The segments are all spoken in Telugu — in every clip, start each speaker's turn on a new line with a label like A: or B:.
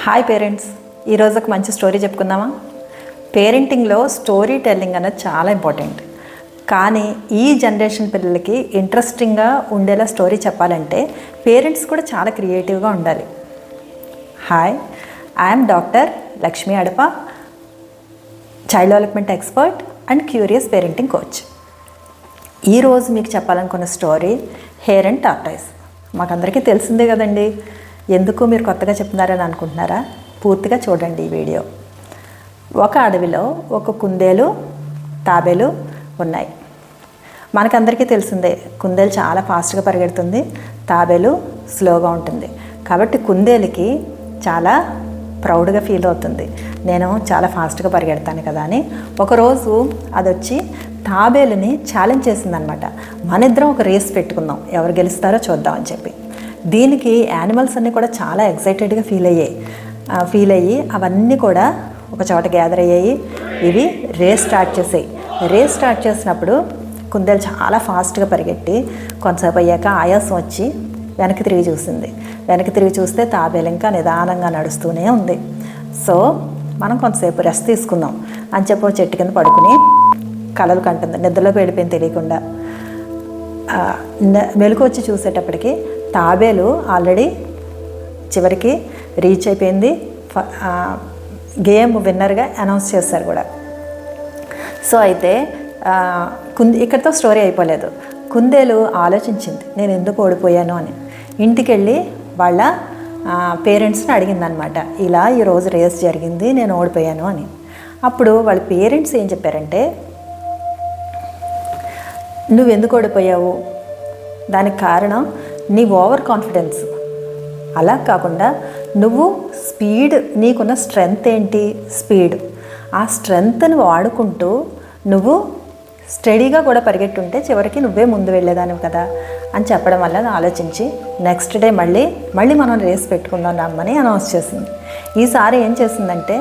A: హాయ్ పేరెంట్స్, ఈరోజు ఒక మంచి స్టోరీ చెప్పుకుందామా? పేరెంటింగ్లో స్టోరీ టెల్లింగ్ అనేది చాలా ఇంపార్టెంట్. కానీ ఈ జనరేషన్ పిల్లలకి ఇంట్రెస్టింగ్గా ఉండేలా స్టోరీ చెప్పాలంటే పేరెంట్స్ కూడా చాలా క్రియేటివ్గా ఉండాలి. Hi, I'm doctor Lakshmi Adapa, child development expert and curious parenting coach. ఈరోజు మీకు చెప్పాలనుకున్న స్టోరీ హేర్ అండ్ టార్టాయిస్. మాకందరికీ తెలిసిందే కదండి. ఎందుకు మీరు కొత్తగా చెప్తున్నారని అనుకుంటున్నారా? పూర్తిగా చూడండి ఈ వీడియో. ఒక అడవిలో ఒక కుందేలు, తాబేలు ఉన్నాయి. మనకందరికీ తెలిసిందే, కుందేలు చాలా ఫాస్ట్గా పరిగెడుతుంది, తాబేలు స్లోగా ఉంటుంది. కాబట్టి కుందేలుకి చాలా ప్రౌడ్గా ఫీల్ అవుతుంది, నేను చాలా ఫాస్ట్గా పరిగెడతాను కదా అని. ఒకరోజు అది వచ్చి తాబేలుని ఛాలెంజ్ చేసిందనమాట. మన ఇద్దరం ఒక రేస్ పెట్టుకుందాం, ఎవరు గెలుస్తారో చూద్దామని చెప్పి. దీనికి యానిమల్స్ అన్నీ కూడా చాలా ఎక్సైటెడ్గా ఫీల్ అయ్యి అవన్నీ కూడా ఒక చోట గ్యాదర్ అయ్యాయి. ఇవి రేస్ స్టార్ట్ చేసాయి. రేస్ స్టార్ట్ చేసినప్పుడు కుందేలు చాలా ఫాస్ట్గా పరిగెట్టి కొంతసేపు అయ్యాక ఆయాసం వచ్చి వెనక్కి తిరిగి చూసింది. వెనక్కి తిరిగి చూస్తే తాబేలు ఇంకా నిదానంగా నడుస్తూనే ఉంది. సో మనం కొంతసేపు రెస్ట్ తీసుకుందాం అని చెప్పి చెట్టు కింద పడుకుని కలలు కంటుంది. నిద్రలోకి వెళ్ళిపోయింది తెలియకుండా. మెలకు వచ్చి చూసేటప్పటికి తాబేలు ఆల్రెడీ చివరికి రీచ్ అయిపోయింది. గేమ్ విన్నర్గా అనౌన్స్ చేశారు కూడా. సో అయితే ఇక్కడితో స్టోరీ అయిపోలేదు. కుందేలు ఆలోచించింది, నేను ఎందుకు ఓడిపోయాను అని. ఇంటికి వెళ్ళి వాళ్ళ పేరెంట్స్ని అడిగిందనమాట, ఇలా ఈరోజు రేస్ జరిగింది, నేను ఓడిపోయాను అని. అప్పుడు వాళ్ళ పేరెంట్స్ ఏం చెప్పారంటే, నువ్వు ఎందుకు ఓడిపోయావు, దానికి కారణం నీ ఓవర్ కాన్ఫిడెన్స్. అలా కాకుండా నువ్వు స్పీడ్, నీకున్న స్ట్రెంగ్త్ ఏంటి? స్పీడ్. ఆ స్ట్రెంగ్త్ని వాడుకుంటూ నువ్వు స్టడీగా కూడా పరిగెట్టుంటే చివరికి నువ్వే ముందు వెళ్ళేదానివి కదా అని చెప్పడం వల్ల ఆలోచించి నెక్స్ట్ డే మళ్ళీ మనం రేస్ పెట్టుకుందాం రమ్మని అనౌన్స్ చేసింది. ఈసారి ఏం చేసిందంటే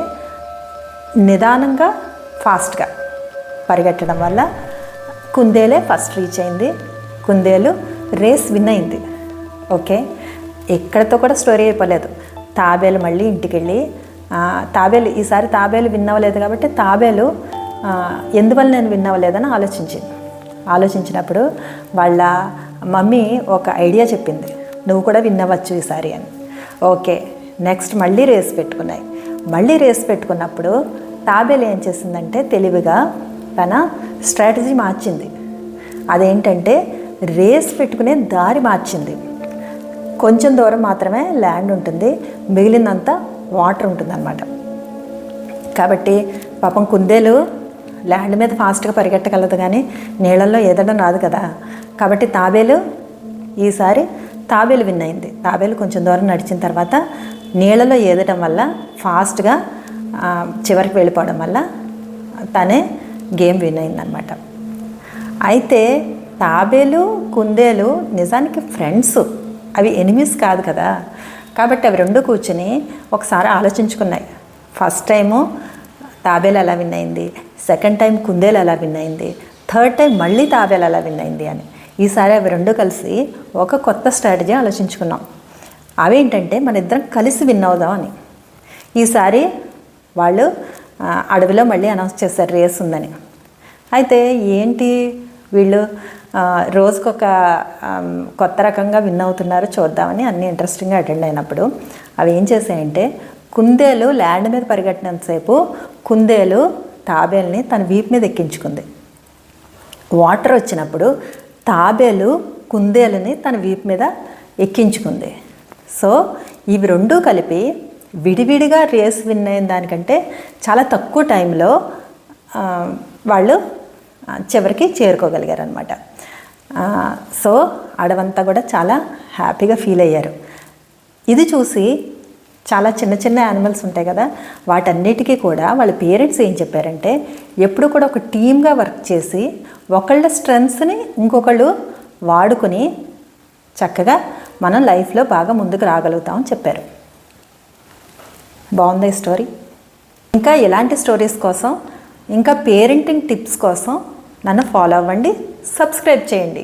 A: నిదానంగా ఫాస్ట్గా పరిగెట్టడం వల్ల కుందేలే ఫస్ట్ రీచ్ అయింది. కుందేలు రేస్ విన్ అయింది. ఓకే, ఎక్కడితో కూడా స్టోరీ అయిపోలేదు. తాబేలు మళ్ళీ ఇంటికి వెళ్ళి ఈసారి తాబేలు విన్ అవ్వలేదు కాబట్టి తాబేలు ఎందువల్ల నేను విన్ అవ్వలేదని ఆలోచించినప్పుడు వాళ్ళ మమ్మీ ఒక ఐడియా చెప్పింది, నువ్వు కూడా విన్ అవ్వచ్చు ఈసారి అని. ఓకే, నెక్స్ట్ మళ్ళీ రేస్ పెట్టుకున్నాయి. మళ్ళీ రేస్ పెట్టుకున్నప్పుడు తాబేలు ఏం చేసిందంటే తెలివిగా తన స్ట్రాటజీ మార్చింది. అదేంటంటే రేస్ పెట్టుకునే దారి మార్చింది. కొంచెం దూరం మాత్రమే ల్యాండ్ ఉంటుంది, మిగిలినంతా వాటర్ ఉంటుందన్నమాట. కాబట్టి పాపం కుందేలు ల్యాండ్ మీద ఫాస్ట్గా పరిగెట్టగలదు కానీ నీళ్ళల్లో ఈదడం రాదు కదా. కాబట్టి ఈసారి తాబేలు విన్ అయింది. తాబేలు కొంచెం దూరం నడిచిన తర్వాత నీళ్ళలో ఈదడం వల్ల ఫాస్ట్గా చివరికి వెళ్ళిపోవడం వల్ల తనే గేమ్ విన్ అయిందనమాట. అయితే తాబేలు కుందేలు నిజానికి ఫ్రెండ్స్, అవి ఎనిమీస్ కాదు కదా. కాబట్టి అవి రెండు కూర్చుని ఒకసారి ఆలోచించుకున్నాయి. ఫస్ట్ టైము తాబేలు ఎలా విన్ అయింది, సెకండ్ టైం కుందేలు ఎలా విన్ అయింది, థర్డ్ టైం మళ్ళీ తాబేలు ఎలా విన్ అయింది అని. ఈసారి అవి రెండు కలిసి ఒక కొత్త స్ట్రాటజీ ఆలోచించుకున్నాం. అవేంటంటే మన ఇద్దరం కలిసి విన్ అవుదాం అని. ఈసారి వాళ్ళు అడవిలో మళ్ళీ అనౌన్స్ చేశారు రేస్ ఉందని. అయితే ఏంటి వీళ్ళు రోజుకొక కొత్త రకంగా విన్ అవుతున్నారు చూద్దామని అన్నీ ఇంట్రెస్టింగ్గా అటెండ్ అయినప్పుడు అవి ఏం చేశాయంటే, కుందేలు ల్యాండ్ మీద పరిగెట్టినంతసేపు కుందేలు తాబేలుని తన వీపు మీద ఎక్కించుకుంది. వాటర్ వచ్చినప్పుడు తాబేలు కుందేలుని తన వీపు మీద ఎక్కించుకుంది. సో ఇవి రెండూ కలిపి విడివిడిగా రేస్ విన్ అయిన దానికంటే చాలా తక్కువ టైంలో వాళ్ళు చివరికి చేరుకోగలిగారు అనమాట. సో అడవంతా కూడా చాలా హ్యాపీగా ఫీల్ అయ్యారు. ఇది చూసి చాలా చిన్న చిన్న యానిమల్స్ ఉంటాయి కదా, వాటన్నిటికీ కూడా వాళ్ళ పేరెంట్స్ ఏం చెప్పారంటే, ఎప్పుడు కూడా ఒక టీమ్గా వర్క్ చేసి ఒకళ్ళ స్ట్రెంగ్స్ని ఇంకొకళ్ళు వాడుకొని చక్కగా మనం లైఫ్లో బాగా ముందుకు రాగలుగుతామని చెప్పారు. బాగుంది ఈ స్టోరీ. ఇంకా ఇలాంటి స్టోరీస్ కోసం, ఇంకా పేరెంటింగ్ టిప్స్ కోసం నన్ను ఫాలో అవ్వండి, సబ్స్క్రైబ్ చేయండి.